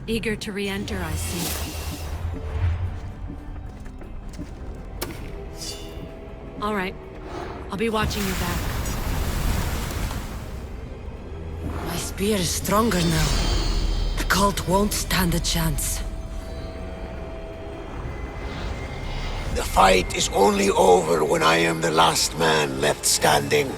Eager to re-enter, I see. All right. I'll be watching your back. My spear is stronger now. The cult won't stand a chance. The fight is only over when I am the last man left standing.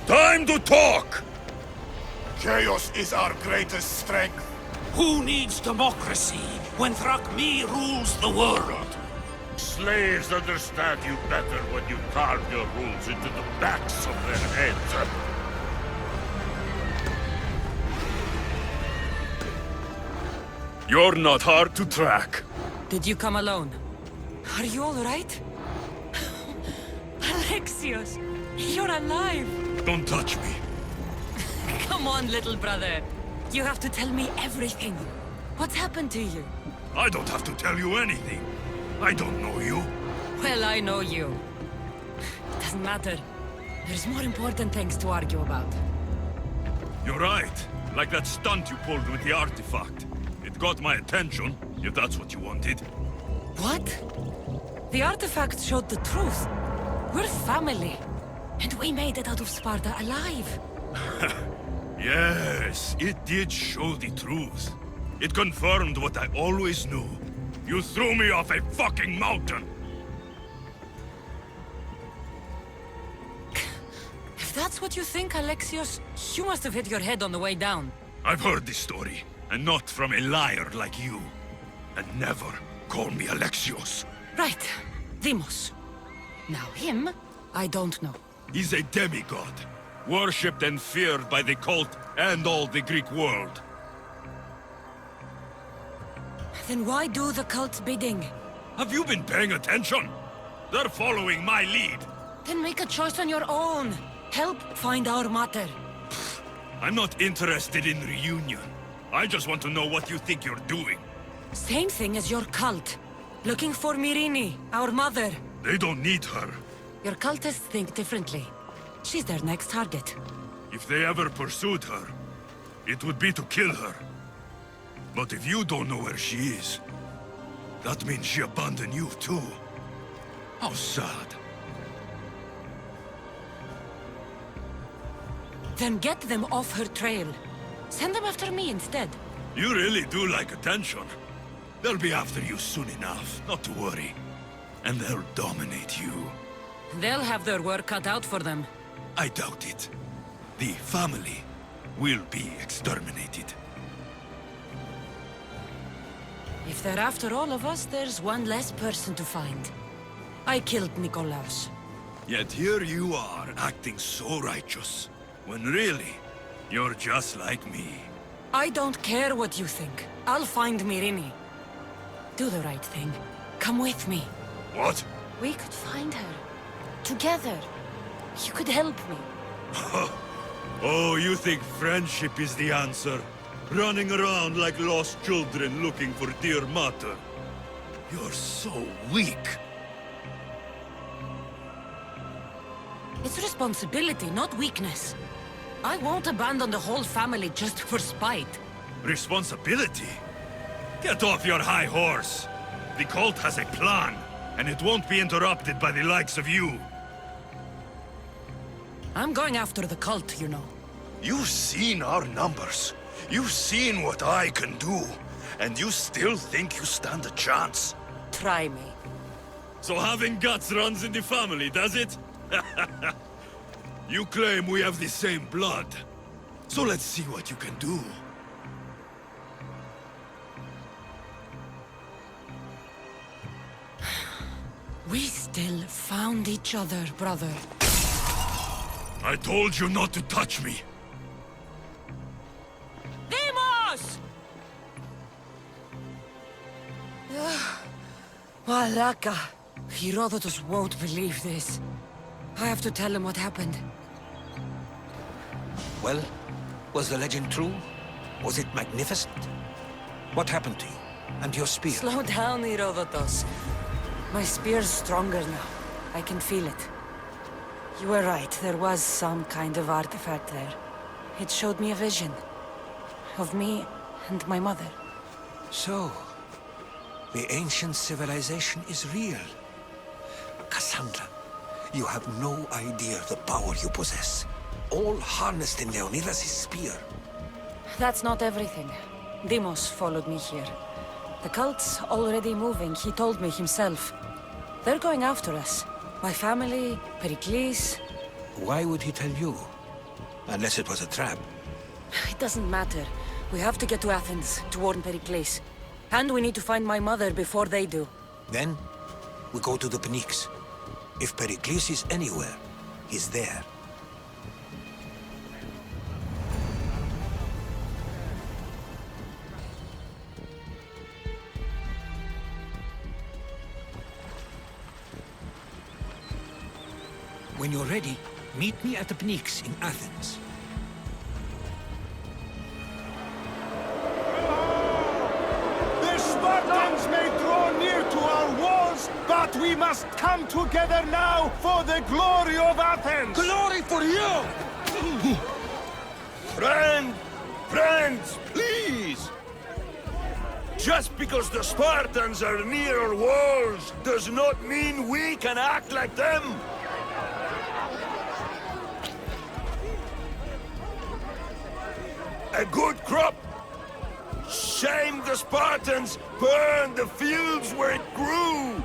Time to talk! Chaos is our greatest strength. Who needs democracy when WhenDrachma rules the world? Slaves understand you better when you carve your rules into the backs of their heads. You're not hard to track. Did you come alone? Are you all right? Alexios, you're alive! Don't touch me. Come on, little brother. You have to tell me everything. What's happened to you? I don't have to tell you anything. I don't know you. Well, I know you. It doesn't matter. There's more important things to argue about. You're right. Like that stunt you pulled with the artifact. It got my attention, if that's what you wanted. What? The artifact showed the truth. We're family. And we made it out of Sparta alive. Yes, it did show the truth. It confirmed what I always knew. You threw me off a fucking mountain! If that's what you think, Alexios, you must have hit your head on the way down. I've heard this story, and not from a liar like you. And never call me Alexios. Right. Demos. Now him, I don't know. He's a demigod, worshipped and feared by the cult and all the Greek world. Then why do the cult's bidding? Have you been paying attention? They're following my lead. Then make a choice on your own. Help find our mater. I'm not interested in reunion. I just want to know what you think you're doing. Same thing as your cult. Looking for Myrini, our mother. They don't need her. Your cultists think differently. She's their next target. If they ever pursued her, it would be to kill her. But if you don't know where she is, that means she abandoned you too. How sad. Then get them off her trail. Send them after me instead. You really do like attention. They'll be after you soon enough, not to worry. And they'll dominate you. They'll have their work cut out for them. I doubt it. The family will be exterminated. If they're after all of us, there's one less person to find. I killed Nikolaos. Yet here you are, acting so righteous. When really, you're just like me. I don't care what you think. I'll find Myrini. Do the right thing. Come with me. What? We could find her. Together. You could help me. Oh, you think friendship is the answer? Running around like lost children looking for dear mater. You're so weak. It's responsibility, not weakness. I won't abandon the whole family just for spite. Responsibility? Get off your high horse. The cult has a plan, and it won't be interrupted by the likes of you. I'm going after the cult, you know. You've seen our numbers. You've seen what I can do. And you still think you stand a chance? Try me. So having guts runs in the family, does it? You claim we have the same blood. So let's see what you can do. We still found each other, brother. I told you not to touch me. Demos! Malaka. Herodotus won't believe this. I have to tell him what happened. Well, was the legend true? Was it magnificent? What happened to you? And your spear? Slow down, Herodotus. My spear's stronger now. I can feel it. You were right, there was some kind of artifact there. It showed me a vision. Of me and my mother. So, the ancient civilization is real. Cassandra, you have no idea the power you possess. All harnessed in Leonidas' spear. That's not everything. Deimos followed me here. The cult's already moving, he told me himself. They're going after us. My family, Pericles. Why would he tell you? Unless it was a trap. It doesn't matter. We have to get to Athens, to warn Pericles. And we need to find my mother before they do. Then, we go to the Pnyx. If Pericles is anywhere, he's there. When you're ready, meet me at the Pnyx in Athens. The Spartans may draw near to our walls, but we must come together now for the glory of Athens! Glory for you! Friends, please! Just because the Spartans are near our walls does not mean we can act like them! A good crop! Shame the Spartans burned the fields where it grew!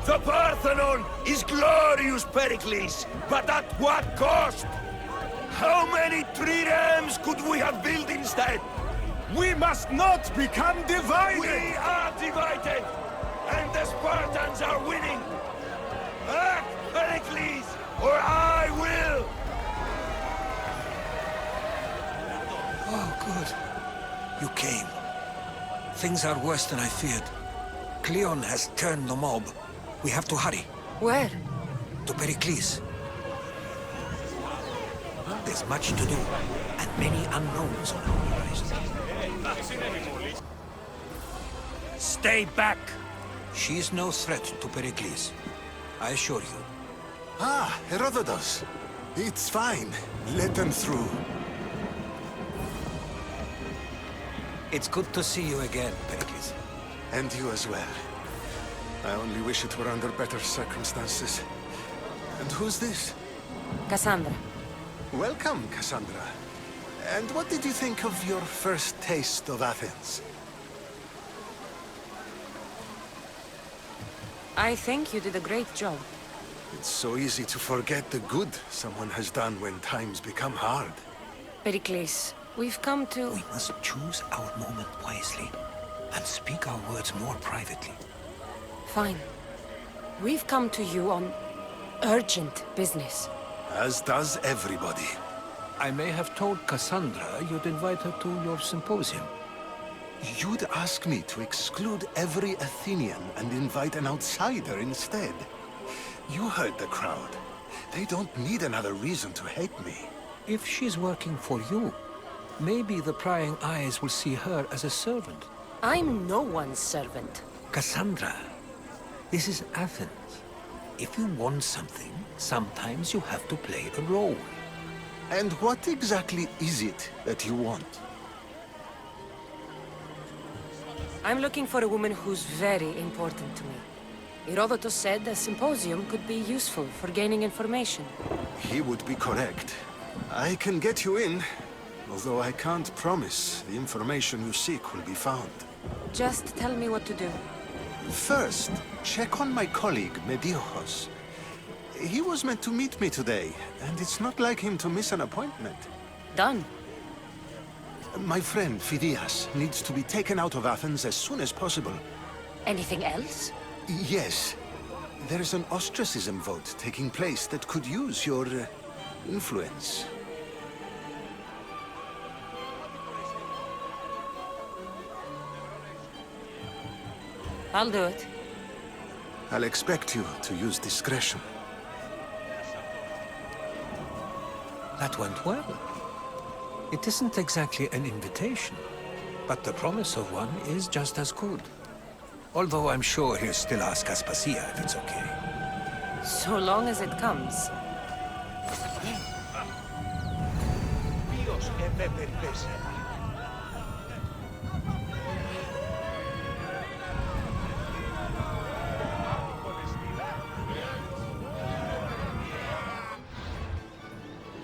The Parthenon is glorious, Pericles, but at what cost? How many triremes could we have built instead? We must not become divided! We are divided, and the Spartans are winning! Act, Pericles, or I will! Oh, good. You came. Things are worse than I feared. Cleon has turned the mob. We have to hurry. Where? To Pericles. There's much to do, and many unknowns on our horizon. Stay back! She's no threat to Pericles. I assure you. Ah, Herodotus. It's fine. Let them through. It's good to see you again, Pericles. And you as well. I only wish it were under better circumstances. And who's this? Cassandra. Welcome, Cassandra. And what did you think of your first taste of Athens? I think you did a great job. It's so easy to forget the good someone has done when times become hard. Pericles, we've come to... We must choose our moment wisely, and speak our words more privately. Fine. We've come to you on urgent business. As does everybody. I may have told Cassandra you'd invite her to your symposium. You'd ask me to exclude every Athenian and invite an outsider instead. You heard the crowd. They don't need another reason to hate me. If she's working for you, maybe the prying eyes will see her as a servant. I'm no one's servant. Cassandra, this is Athens. If you want something, sometimes you have to play a role. And what exactly is it that you want? I'm looking for a woman who's very important to me. Herodotus said a symposium could be useful for gaining information. He would be correct. I can get you in, although I can't promise the information you seek will be found. Just tell me what to do. First, check on my colleague, Medeiros. He was meant to meet me today, and it's not like him to miss an appointment. Done. My friend, Phidias, needs to be taken out of Athens as soon as possible. Anything else? Yes. There is an ostracism vote taking place that could use your influence. I'll do it. I'll expect you to use discretion. That went well. It isn't exactly an invitation. But the promise of one is just as good. Although I'm sure he'll still ask Aspasia if it's okay. So long as it comes.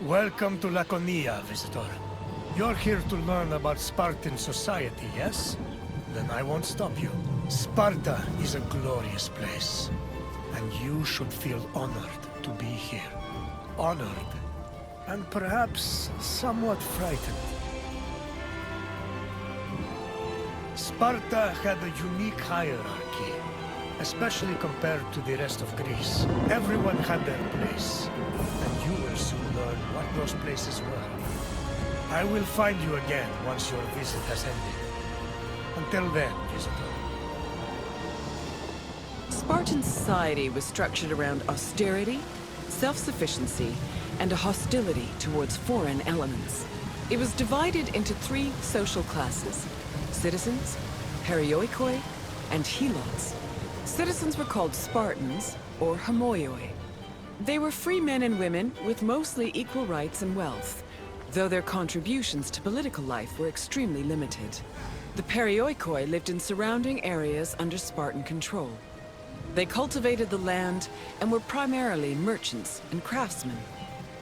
Welcome to Laconia, visitor. You're here to learn about Spartan society, yes? Then I won't stop you. Sparta is a glorious place, and you should feel honored to be here. Honored, and perhaps somewhat frightened. Sparta had a unique hierarchy, especially compared to the rest of Greece. Everyone had their place, and you will soon learn what those places were. I will find you again once your visit has ended. Until then, visitor. Spartan society was structured around austerity, self-sufficiency, and a hostility towards foreign elements. It was divided into 3 social classes: citizens, perioikoi, and helots. Citizens were called Spartans, or homoioi. They were free men and women with mostly equal rights and wealth, though their contributions to political life were extremely limited. The perioikoi lived in surrounding areas under Spartan control. They cultivated the land and were primarily merchants and craftsmen.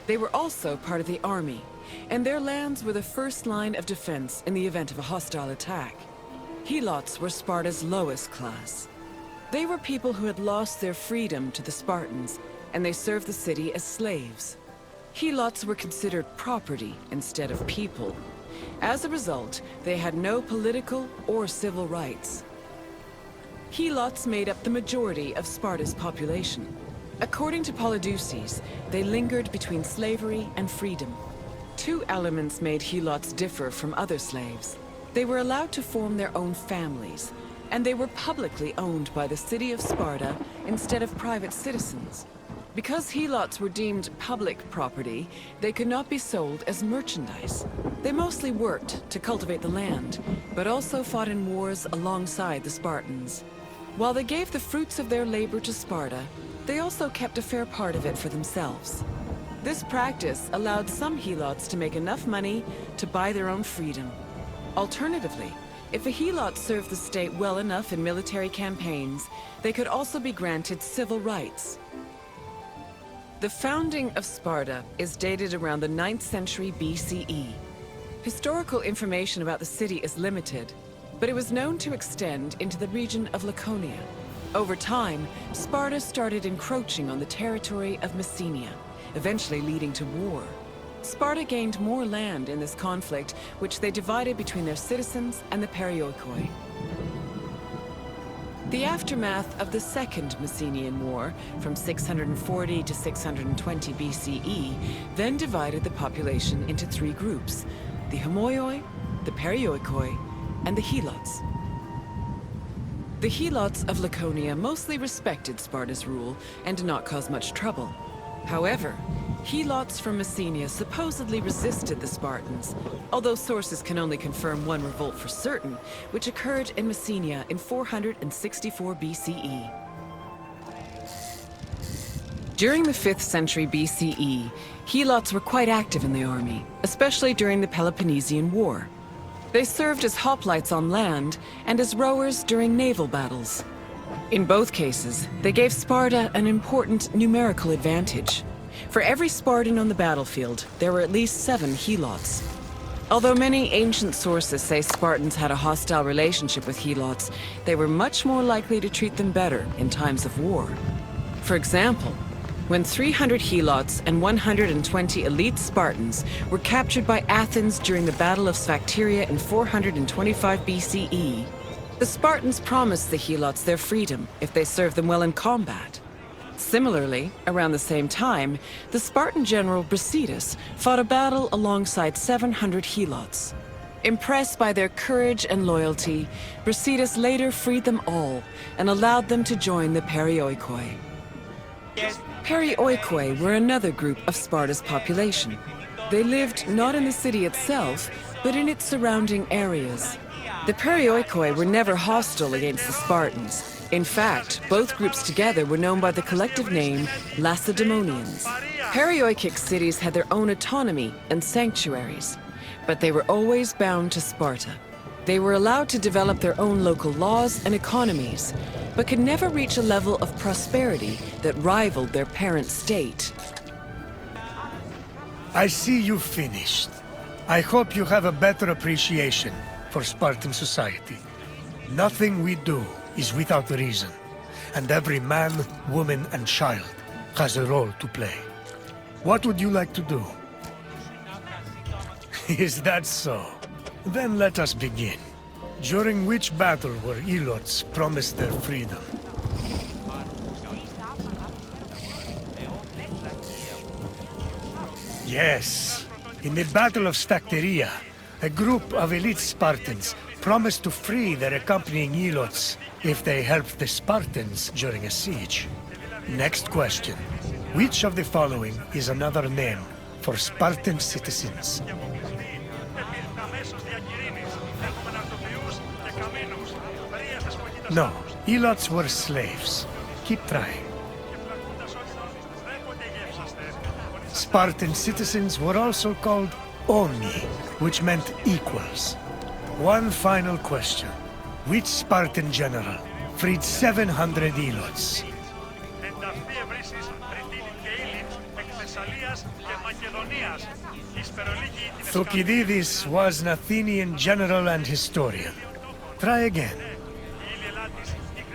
They were also part of the army, and their lands were the first line of defense in the event of a hostile attack. Helots were Sparta's lowest class. They were people who had lost their freedom to the Spartans, and they served the city as slaves. Helots were considered property instead of people. As a result, they had no political or civil rights. Helots made up the majority of Sparta's population. According to Polydeuces, they lingered between slavery and freedom. 2 elements made Helots differ from other slaves. They were allowed to form their own families, and they were publicly owned by the city of Sparta instead of private citizens. Because helots were deemed public property, they could not be sold as merchandise. They mostly worked to cultivate the land, but also fought in wars alongside the Spartans. While they gave the fruits of their labor to Sparta, they also kept a fair part of it for themselves. This practice allowed some helots to make enough money to buy their own freedom. Alternatively, if a helot served the state well enough in military campaigns, they could also be granted civil rights. The founding of Sparta is dated around the 9th century BCE. Historical information about the city is limited, but it was known to extend into the region of Laconia. Over time, Sparta started encroaching on the territory of Messenia, eventually leading to war. Sparta gained more land in this conflict, which they divided between their citizens and the perioikoi. The aftermath of the Second Messenian War, from 640 to 620 BCE, then divided the population into 3 groups: the homoioi, the perioikoi, and the helots. The helots of Laconia mostly respected Sparta's rule and did not cause much trouble. However, helots from Messenia supposedly resisted the Spartans, although sources can only confirm one revolt for certain, which occurred in Messenia in 464 BCE. During the 5th century BCE, helots were quite active in the army, especially during the Peloponnesian War. They served as hoplites on land and as rowers during naval battles. In both cases, they gave Sparta an important numerical advantage. For every Spartan on the battlefield, there were at least 7 helots. Although many ancient sources say Spartans had a hostile relationship with helots, they were much more likely to treat them better in times of war. For example, when 300 helots and 120 elite Spartans were captured by Athens during the Battle of Sphacteria in 425 BCE, the Spartans promised the helots their freedom if they served them well in combat. Similarly, around the same time, the Spartan general Brasidas fought a battle alongside 700 helots. Impressed by their courage and loyalty, Brasidas later freed them all and allowed them to join the perioikoi. Perioikoi were another group of Sparta's population. They lived not in the city itself, but in its surrounding areas. The Perioikoi were never hostile against the Spartans. In fact, both groups together were known by the collective name Lacedaemonians. Perioikic cities had their own autonomy and sanctuaries, but they were always bound to Sparta. They were allowed to develop their own local laws and economies, but could never reach a level of prosperity that rivaled their parent state. I see you finished. I hope you have a better appreciation for Spartan society. Nothing we do is without reason, and every man, woman, and child has a role to play. What would you like to do? Is that so? Then let us begin. During which battle were Ilots promised their freedom? Yes, in the Battle of Stacteria, a group of elite Spartans promised to free their accompanying Ilots if they helped the Spartans during a siege. Next question. Which of the following is another name for Spartan citizens? No, Ilots were slaves. Keep trying. Spartan citizens were also called Oni, which meant equals. One final question. Which Spartan general freed 700 Ilots? Thucydides was an Athenian general and historian. Try again.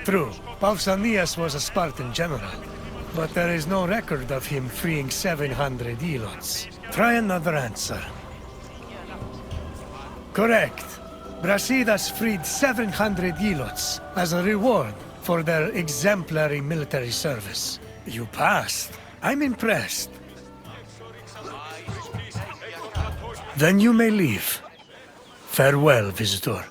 True, Pausanias was a Spartan general, but there is no record of him freeing 700 Ilots. Try another answer. Correct. Brasidas freed 700 Ilots as a reward for their exemplary military service. You passed. I'm impressed. Then you may leave. Farewell, visitor.